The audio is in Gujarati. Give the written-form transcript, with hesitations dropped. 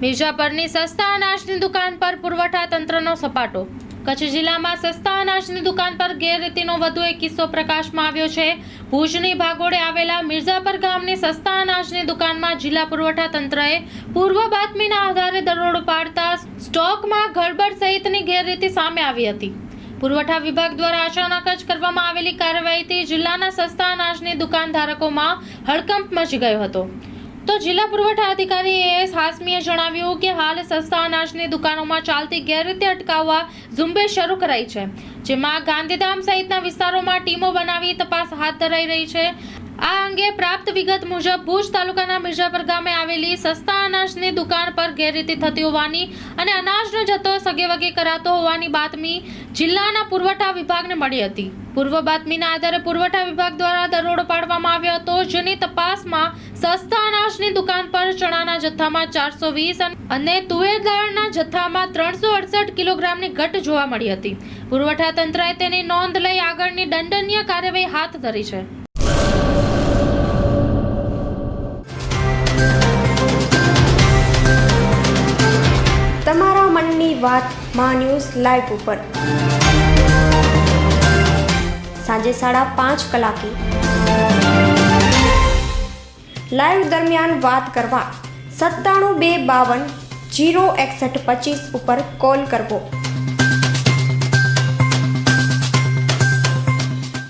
મિર્જાપરની સસ્તા અનાજની દુકાન પર પુરવઠા તંત્રનો સપાટો। કચ્છ જિલ્લામાં સસ્તા અનાજની દુકાન પર ગેરરીતિનો વધુ એક કિસ્સો પ્રકાશમાં આવ્યો છે। ભુજની ભાગોળે આવેલા મિર્જાપર ગામની સસ્તા અનાજની દુકાનમાં જિલ્લા પુરવઠા તંત્રએ પૂર્વ બાતમીના આધારે દરોડો પાડતા સ્ટોકમાં ગડબડ સહિતની ગેરરીતિ સામે આવી હતી। પુરવઠા વિભાગ દ્વારા અચાનક જ કરવામાં આવેલી કાર્યવાહીથી જિલ્લાના સસ્તા અનાજની દુકાનધારકોમાં હડકંપ મચી ગયો હતો। તો જિલ્લા પુરવઠા અધિકારી એસ હાસમીએ જણાવ્યું કે હાલ સસ્તા અનાજની દુકાનોમાં ચાલતી ગેરરીતિ અટકાવવા ઝુંબેશ શરૂ કરાઈ છે, જેમાં ગાંધીધામ સહિતના વિસ્તારોમાં ટીમો બનાવી તપાસ હાથ ધરાઈ રહી છે। આ અંગે પ્રાપ્ત વિગત મુજબ ભુજ તાલુકાના મિર્જાપર ગામે આવેલી સસ્તા અનાજની દુકાન પર ગેરરીતિ થતી હોવાની અને અનાજનો જથ્થો સગેવગે કરાતો હોવાની બાતમી જિલ્લાના પુરવઠા વિભાગને મળી હતી। પૂર્વ બાતમીના આધારે પુરવઠા વિભાગ દ્વારા દરોડો પાડવામાં આવ્યો હતો, જેની તપાસમાં સસ્તા અનાજની દુકાન પર ચણાના જથ્થામાં 420 અને તુવેર દાળના જથ્થામાં 368 કિલોગ્રામની ઘટ જોવા મળી હતી। પુરવઠા તંત્રએ તેની નોંધ લઈ આગળની દંડનીય કાર્યવાહી હાથ ધરી છે। તમારા મનની વાત માં ન્યૂઝ લાઈવ ઉપર સાંજે 5:30 કલાકે લાઈવ દરમિયાન વાત કરવા 97 252 06125 ઉપર કોલ કરવો।